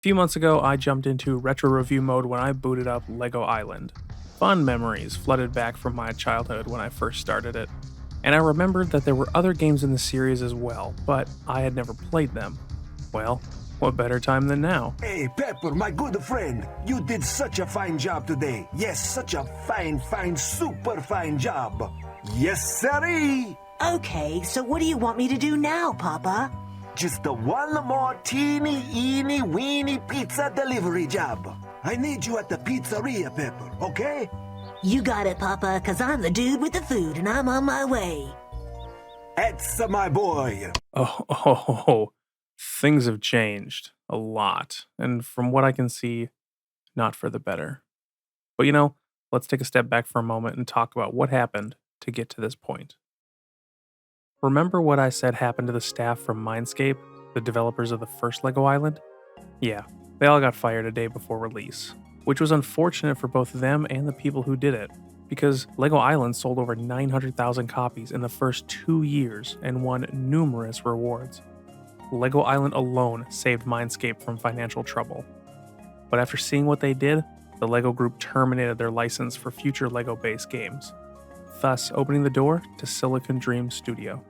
few months ago, I jumped into retro review mode when I booted up Lego Island. Fun memories flooded back from my childhood when I first started it, and I remembered that there were other games in the series as well, but I had never played them. Well, what better time than now? Hey, Pepper, my good friend, you did such a fine job today. Yes, such a fine, super fine job. Yes, sirree. Okay, so what do you want me to do now, Papa? Just a one more teeny weeny pizza delivery job. I need you at the pizzeria, Pepper, okay? You got it, Papa, 'cause I'm the dude with the food and I'm on my way. That's my boy. Oh, things have changed a lot, and from what I can see, not for the better. But let's take a step back for a moment and talk about what happened to get to this point. Remember what I said happened to the staff from Mindscape, the developers of the first Lego Island? Yeah, they all got fired a day before release, which was unfortunate for both them and the people who did it, because Lego Island sold over 900,000 copies in the first 2 years and won numerous rewards. Lego Island alone saved Mindscape from financial trouble. But after seeing what they did, the Lego Group terminated their license for future Lego-based games, thus opening the door to Silicon Dream Studio.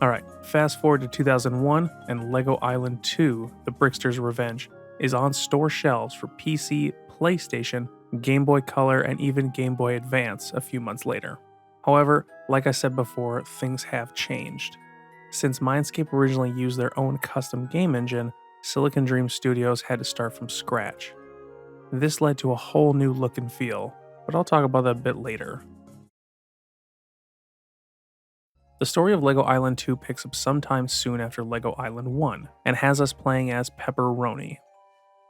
Alright, fast forward to 2001, and Lego Island 2, The Brickster's Revenge, is on store shelves for PC, PlayStation, Game Boy Color, and even Game Boy Advance a few months later. However, like I said before, things have changed. Since Mindscape originally used their own custom game engine, Silicon Dream Studios had to start from scratch. This led to a whole new look and feel, but I'll talk about that a bit later. The story of Lego Island 2 picks up sometime soon after Lego Island 1, and has us playing as Pepperoni.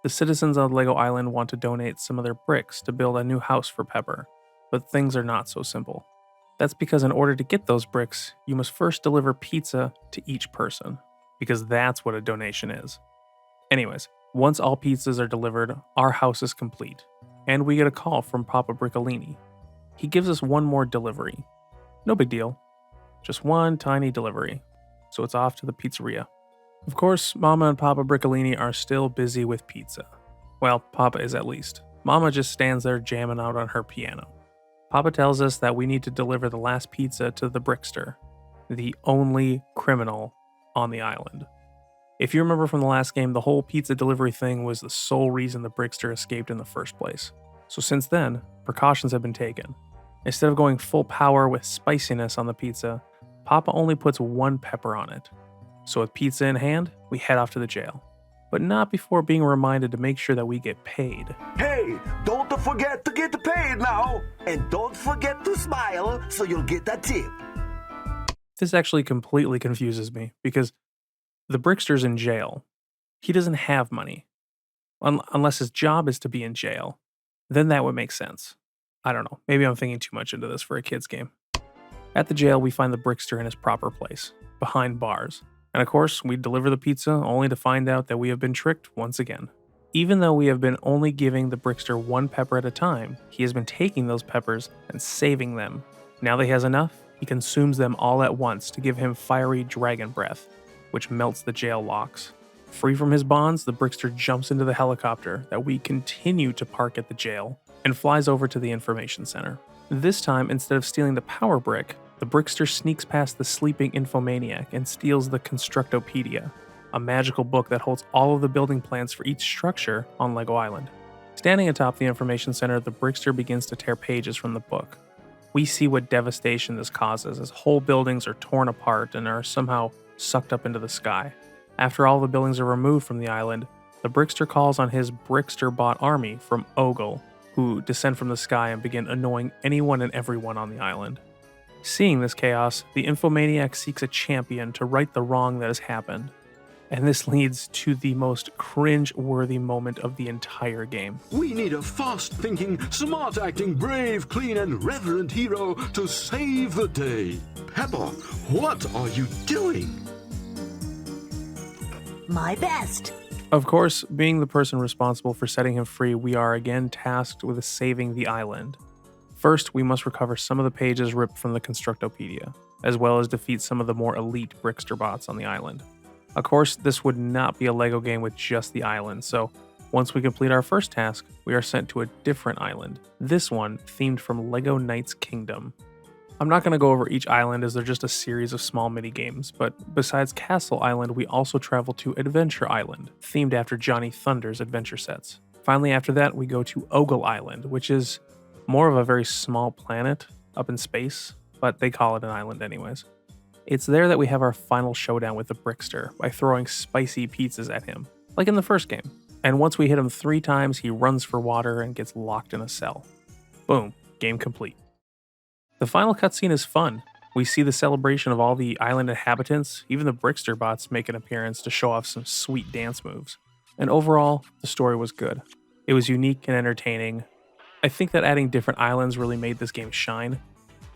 The citizens of Lego Island want to donate some of their bricks to build a new house for Pepper, but things are not so simple. That's because in order to get those bricks, you must first deliver pizza to each person, because that's what a donation is. Anyways, once all pizzas are delivered, our house is complete, and we get a call from Papa Briccolini. He gives us one more delivery. No big deal. Just one tiny delivery, so it's off to the pizzeria. Of course, Mama and Papa Briccolini are still busy with pizza. Well, Papa is at least. Mama just stands there jamming out on her piano. Papa tells us that we need to deliver the last pizza to the Brickster, the only criminal on the island. If you remember from the last game, the whole pizza delivery thing was the sole reason the Brickster escaped in the first place. So since then, precautions have been taken. Instead of going full power with spiciness on the pizza, Papa only puts one pepper on it. So with pizza in hand, we head off to the jail. But not before being reminded to make sure that we get paid. Hey, don't forget to get paid now. And don't forget to smile so you'll get a tip. This actually completely confuses me, because the Brickster's in jail. He doesn't have money. Unless his job is to be in jail. Then that would make sense. I don't know, maybe I'm thinking too much into this for a kid's game. At the jail, we find the Brickster in his proper place, behind bars. And of course, we deliver the pizza only to find out that we have been tricked once again. Even though we have been only giving the Brickster one pepper at a time, he has been taking those peppers and saving them. Now that he has enough, he consumes them all at once to give him fiery dragon breath, which melts the jail locks. Free from his bonds, the Brickster jumps into the helicopter that we continue to park at the jail and flies over to the information center. This time, instead of stealing the power brick, the Brickster sneaks past the sleeping Infomaniac and steals the Constructopedia, a magical book that holds all of the building plans for each structure on Lego Island. Standing atop the information center, the Brickster begins to tear pages from the book. We see what devastation this causes as whole buildings are torn apart and are somehow sucked up into the sky. After all the buildings are removed from the island, the Brickster calls on his Brickster-bought army from Ogle, who descend from the sky and begin annoying anyone and everyone on the island. Seeing this chaos, the Infomaniac seeks a champion to right the wrong that has happened. And this leads to the most cringe-worthy moment of the entire game. We need a fast-thinking, smart-acting, brave, clean, and reverent hero to save the day. Pepper, what are you doing? My best. Of course, being the person responsible for setting him free, we are again tasked with saving the island. First, we must recover some of the pages ripped from the Constructopedia, as well as defeat some of the more elite Brickster bots on the island. Of course, this would not be a LEGO game with just the island, so once we complete our first task, we are sent to a different island, this one themed from LEGO Knight's Kingdom. I'm not going to go over each island as they're just a series of small mini-games, but besides Castle Island, we also travel to Adventure Island, themed after Johnny Thunder's adventure sets. Finally, after that, we go to Ogle Island, which is more of a very small planet up in space, but they call it an island anyways. It's there that we have our final showdown with the Brickster by throwing spicy pizzas at him, like in the first game. And once we hit him 3 times, he runs for water and gets locked in a cell. Boom, game complete. The final cutscene is fun. We see the celebration of all the island inhabitants, even the Brickster bots make an appearance to show off some sweet dance moves. And overall, the story was good. It was unique and entertaining. I think that adding different islands really made this game shine,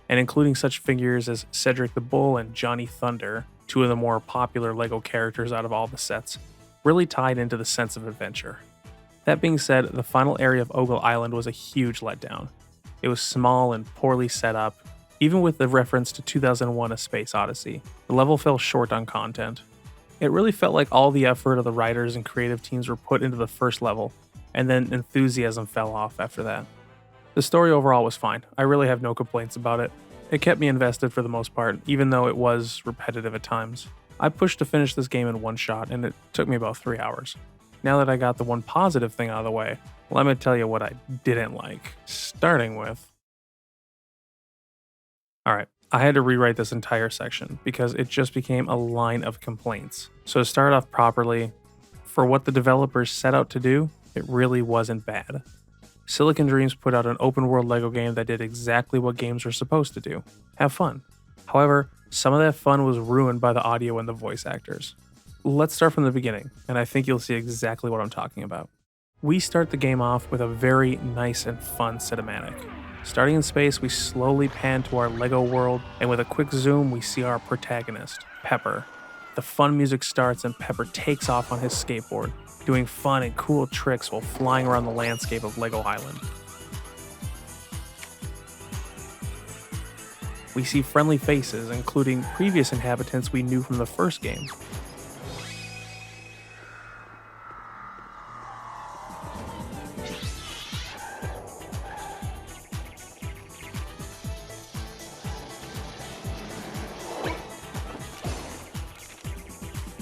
and including such figures as Cedric the Bull and Johnny Thunder, 2 of the more popular LEGO characters out of all the sets, really tied into the sense of adventure. That being said, the final area of Ogle Island was a huge letdown. It was small and poorly set up. Even with the reference to 2001: A Space Odyssey, the level fell short on content. It really felt like all the effort of the writers and creative teams were put into the first level, and then enthusiasm fell off after that. The story overall was fine. I really have no complaints about it. It kept me invested for the most part, even though it was repetitive at times. I pushed to finish this game in one shot, and it took me about 3 hours. Now that I got the one positive thing out of the way, let me tell you what I didn't like. Starting with... Alright, I had to rewrite this entire section because it just became a line of complaints. So to start off properly, for what the developers set out to do, it really wasn't bad. Silicon Dreams put out an open-world LEGO game that did exactly what games are supposed to do. Have fun. However, some of that fun was ruined by the audio and the voice actors. Let's start from the beginning, and I think you'll see exactly what I'm talking about. We start the game off with a very nice and fun cinematic. Starting in space, we slowly pan to our LEGO world, and with a quick zoom, we see our protagonist, Pepper. The fun music starts and Pepper takes off on his skateboard, doing fun and cool tricks while flying around the landscape of LEGO Island. We see friendly faces, including previous inhabitants we knew from the first game.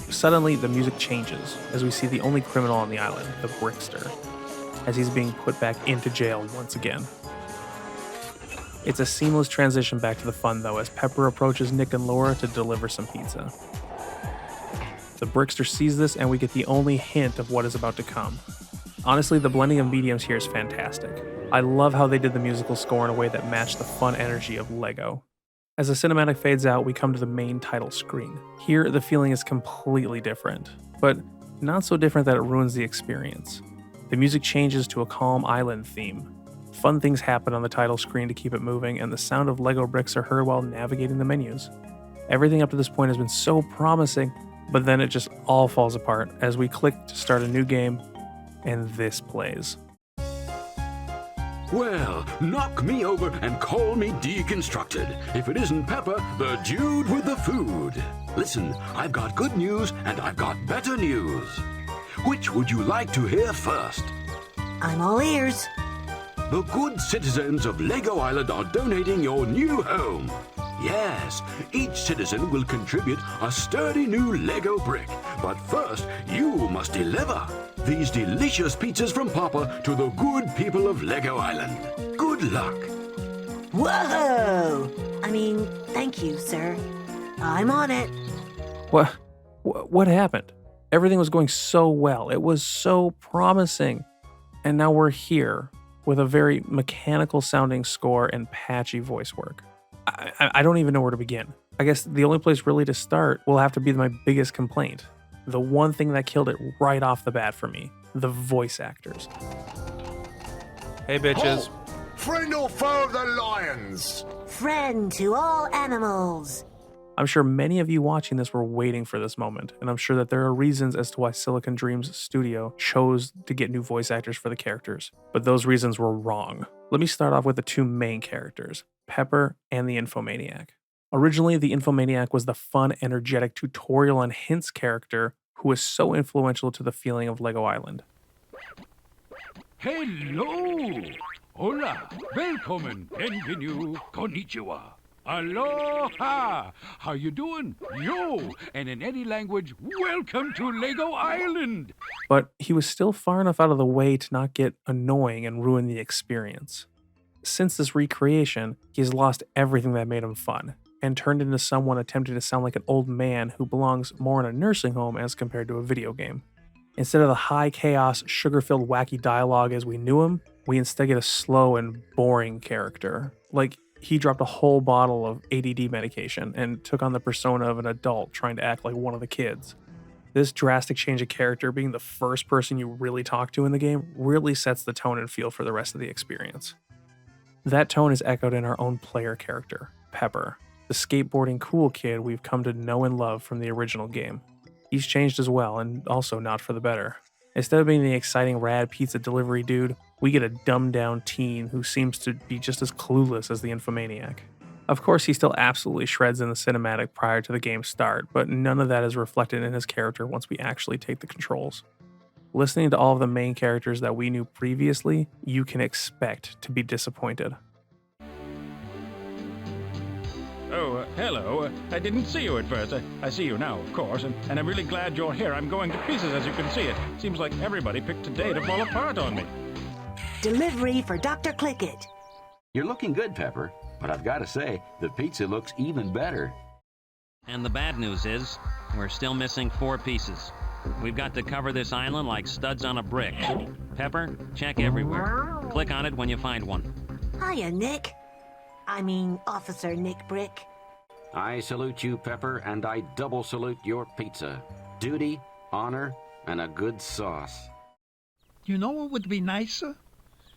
Suddenly, the music changes as we see the only criminal on the island, the Brickster, as he's being put back into jail once again. It's a seamless transition back to the fun though, as Pepper approaches Nick and Laura to deliver some pizza. The Brickster sees this and we get the only hint of what is about to come. Honestly, the blending of mediums here is fantastic. I love how they did the musical score in a way that matched the fun energy of LEGO. As the cinematic fades out, we come to the main title screen. Here, the feeling is completely different, but not so different that it ruins the experience. The music changes to a calm island theme. Fun things happen on the title screen to keep it moving, and the sound of LEGO bricks are heard while navigating the menus. Everything up to this point has been so promising, but then it just all falls apart as we click to start a new game, and this plays. Well, knock me over and call me deconstructed. If it isn't Pepper, the dude with the food. Listen, I've got good news and I've got better news. Which would you like to hear first? I'm all ears. The good citizens of LEGO Island are donating your new home. Yes, each citizen will contribute a sturdy new LEGO brick. But first, you must deliver these delicious pizzas from Papa to the good people of LEGO Island. Good luck. Whoa! Thank you, sir. I'm on it. What happened? Everything was going so well. It was so promising. And now we're here with a very mechanical sounding score and patchy voice work. I don't even know where to begin. I guess the only place really to start will have to be my biggest complaint. The one thing that killed it right off the bat for me. The voice actors. Hey bitches. Friend or foe of the lions? Friend to all animals. I'm sure many of you watching this were waiting for this moment, and I'm sure that there are reasons as to why Silicon Dreams Studio chose to get new voice actors for the characters, but those reasons were wrong. Let me start off with the 2 main characters, Pepper and the Infomaniac. Originally, the Infomaniac was the fun, energetic tutorial and hints character who was so influential to the feeling of Lego Island. Hello! Hola! Willkommen! Bienvenue! Konnichiwa! Aloha! How you doing? Yo! And in any language, welcome to Lego Island! But he was still far enough out of the way to not get annoying and ruin the experience. Since this recreation, he has lost everything that made him fun, and turned into someone attempting to sound like an old man who belongs more in a nursing home as compared to a video game. Instead of the high chaos, sugar-filled wacky dialogue as we knew him, we instead get a slow and boring character. Like, he dropped a whole bottle of ADD medication and took on the persona of an adult trying to act like one of the kids. This drastic change of character, being the first person you really talk to in the game, really sets the tone and feel for the rest of the experience. That tone is echoed in our own player character, Pepper, the skateboarding cool kid we've come to know and love from the original game. He's changed as well, and also not for the better. Instead of being the exciting rad pizza delivery dude, we get a dumbed down teen who seems to be just as clueless as the Infomaniac. Of course, he still absolutely shreds in the cinematic prior to the game's start, but none of that is reflected in his character once we actually take the controls. Listening to all of the main characters that we knew previously, you can expect to be disappointed. Oh, hello. I didn't see you at first. I see you now, of course, and I'm really glad you're here. I'm going to pieces, as you can see it. Seems like everybody picked today to fall apart on me. Delivery for Dr. Clickett. You're looking good, Pepper, but I've got to say, the pizza looks even better. And the bad news is, we're still missing 4 pieces. We've got to cover this island like studs on a brick. Pepper, check everywhere. Click on it when you find one. Hiya, Nick. I mean, Officer Nick Brick. I salute you, Pepper, and I double salute your pizza. Duty, honor, and a good sauce. You know what would be nicer?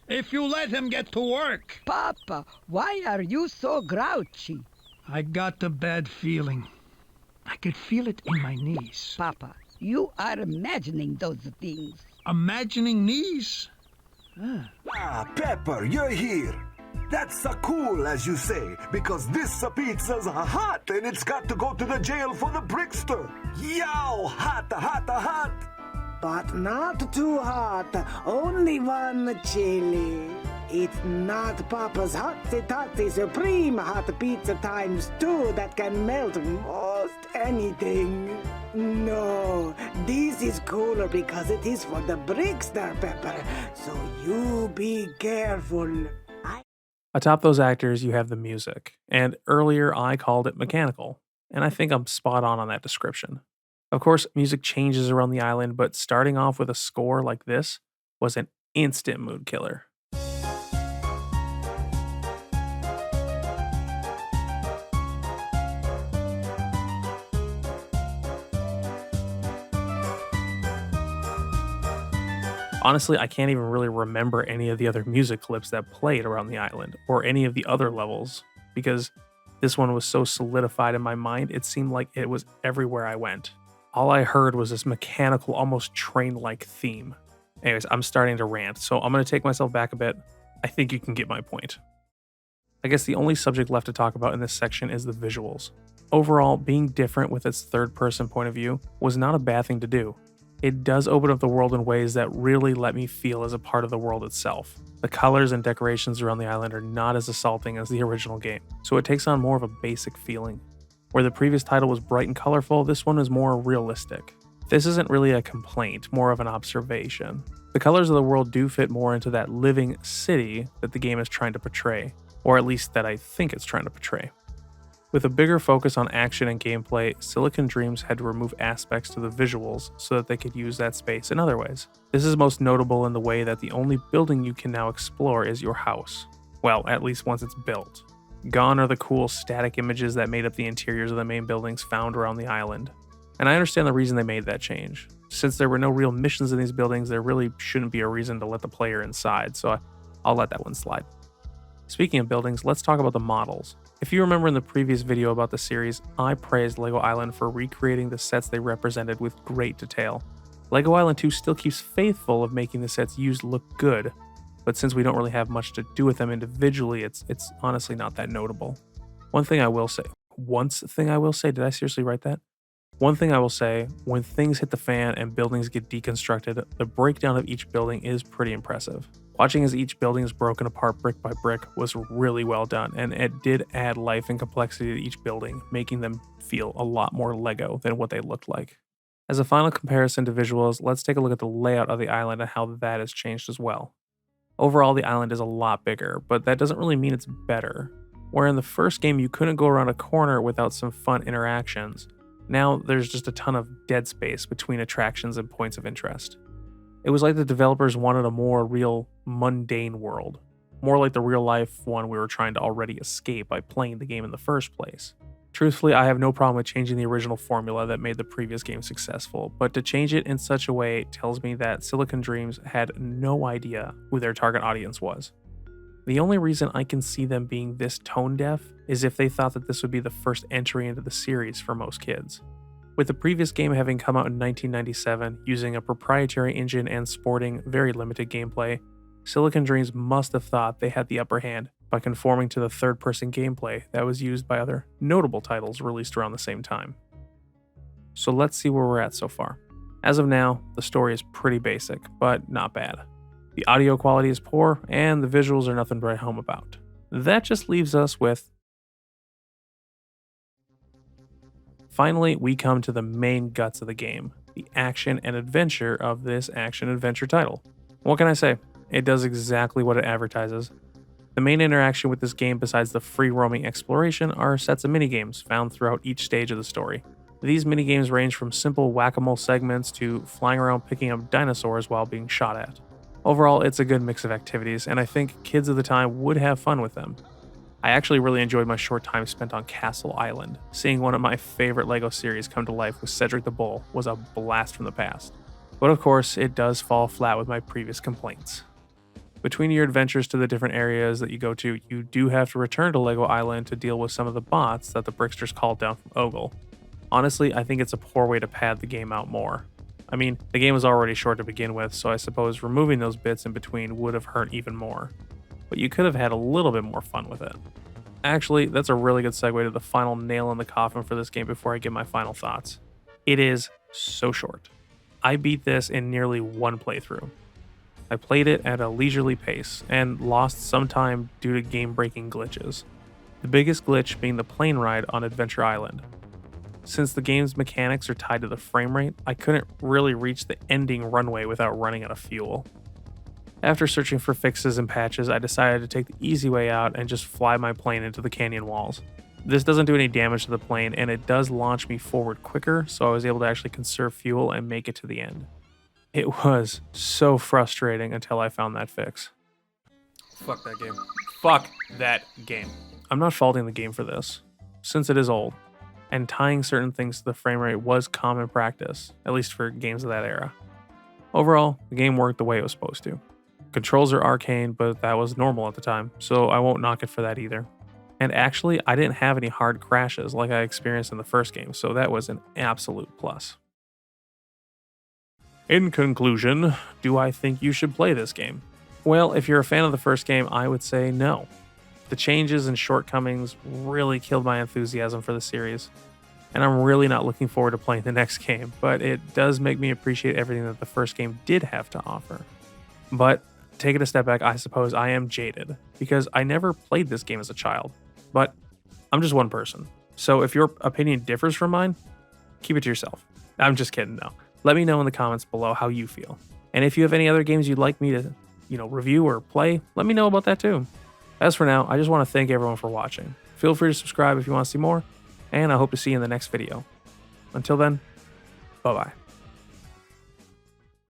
If you let him get to work. Papa, why are you so grouchy? I got a bad feeling. I could feel it in my knees. Papa, you are imagining those things. Imagining knees? Ah, Pepper, you're here. That's so cool, as you say, because this pizza's hot and it's got to go to the jail for the brickster. Yow, hot, hot, hot. But not too hot, only one chili. It's not Papa's Hotsy Totsy Supreme Hot Pizza times 2 that can melt most anything. No, this is cooler because it is for the brickster, Pepper, so you be careful. Atop those actors, you have the music, and earlier I called it mechanical, and I think I'm spot on that description. Of course, music changes around the island, but starting off with a score like this was an instant mood killer. Honestly, I can't even really remember any of the other music clips that played around the island, or any of the other levels, because this one was so solidified in my mind, it seemed like it was everywhere I went. All I heard was this mechanical, almost train-like theme. Anyways, I'm starting to rant, so I'm going to take myself back a bit. I think you can get my point. I guess the only subject left to talk about in this section is the visuals. Overall, being different with its third-person point of view was not a bad thing to do. It does open up the world in ways that really let me feel as a part of the world itself. The colors and decorations around the island are not as assaulting as the original game, so it takes on more of a basic feeling. Where the previous title was bright and colorful, this one is more realistic. This isn't really a complaint, more of an observation. The colors of the world do fit more into that living city that the game is trying to portray, or at least that I think it's trying to portray. With a bigger focus on action and gameplay, Silicon Dreams had to remove aspects to the visuals so that they could use that space in other ways. This is most notable in the way that the only building you can now explore is your house. Well, at least once it's built. Gone are the cool static images that made up the interiors of the main buildings found around the island. And I understand the reason they made that change. Since there were no real missions in these buildings, there really shouldn't be a reason to let the player inside, so I'll let that one slide. Speaking of buildings, let's talk about the models. If you remember in the previous video about the series, I praised LEGO Island for recreating the sets they represented with great detail. LEGO Island 2 still keeps faithful of making the sets used look good, but since we don't really have much to do with them individually, it's honestly not that notable. One thing I will say, thing I will say, did I seriously write that? One thing I will say, when things hit the fan and buildings get deconstructed, the breakdown of each building is pretty impressive. Watching as each building is broken apart brick by brick was really well done, and it did add life and complexity to each building, making them feel a lot more Lego than what they looked like. As a final comparison to visuals, let's take a look at the layout of the island and how that has changed as well. Overall, the island is a lot bigger, but that doesn't really mean it's better. Where in the first game you couldn't go around a corner without some fun interactions, now there's just a ton of dead space between attractions and points of interest. It was like the developers wanted a more real, mundane world, more like the real life one we were trying to already escape by playing the game in the first place. Truthfully, I have no problem with changing the original formula that made the previous game successful, but to change it in such a way tells me that Silicon Dreams had no idea who their target audience was. The only reason I can see them being this tone deaf is if they thought that this would be the first entry into the series for most kids. With the previous game having come out in 1997 using a proprietary engine and sporting very limited gameplay, Silicon Dreams must have thought they had the upper hand by conforming to the third-person gameplay that was used by other notable titles released around the same time. So let's see where we're at so far. As of now, the story is pretty basic, but not bad. The audio quality is poor, and the visuals are nothing to write home about. That just leaves us with... Finally, we come to the main guts of the game, the action and adventure of this action-adventure title. What can I say? It does exactly what it advertises. The main interaction with this game besides the free-roaming exploration are sets of minigames found throughout each stage of the story. These minigames range from simple whack-a-mole segments to flying around picking up dinosaurs while being shot at. Overall, it's a good mix of activities, and I think kids of the time would have fun with them. I actually really enjoyed my short time spent on Castle Island. Seeing one of my favorite LEGO series come to life with Cedric the Bull was a blast from the past. But of course, it does fall flat with my previous complaints. Between your adventures to the different areas that you go to, you do have to return to Lego Island to deal with some of the bots that the Bricksters called down from Ogle. Honestly, I think it's a poor way to pad the game out more. I mean, the game was already short to begin with, so I suppose removing those bits in between would have hurt even more. But you could have had a little bit more fun with it. Actually, that's a really good segue to the final nail in the coffin for this game before I give my final thoughts. It is so short. I beat this in nearly one playthrough. I played it at a leisurely pace and lost some time due to game-breaking glitches. The biggest glitch being the plane ride on Adventure Island. Since the game's mechanics are tied to the frame rate, I couldn't really reach the ending runway without running out of fuel. After searching for fixes and patches, I decided to take the easy way out and just fly my plane into the canyon walls. This doesn't do any damage to the plane, and it does launch me forward quicker, so I was able to actually conserve fuel and make it to the end. It was so frustrating until I found that fix. Fuck that game. Fuck that game. I'm not faulting the game for this, since it is old, and tying certain things to the frame rate was common practice, at least for games of that era. Overall, the game worked the way it was supposed to. Controls are arcane, but that was normal at the time, so I won't knock it for that either. And actually, I didn't have any hard crashes like I experienced in the first game, so that was an absolute plus. In conclusion, do I think you should play this game? Well, if you're a fan of the first game, I would say no. The changes and shortcomings really killed my enthusiasm for the series, and I'm really not looking forward to playing the next game, but it does make me appreciate everything that the first game did have to offer. But take it a step back, I suppose I am jaded, because I never played this game as a child, but I'm just one person. So if your opinion differs from mine, keep it to yourself. I'm just kidding, no. Let me know in the comments below how you feel. And if you have any other games you'd like me to, review or play, let me know about that too. As for now, I just want to thank everyone for watching. Feel free to subscribe if you want to see more, and I hope to see you in the next video. Until then, bye-bye.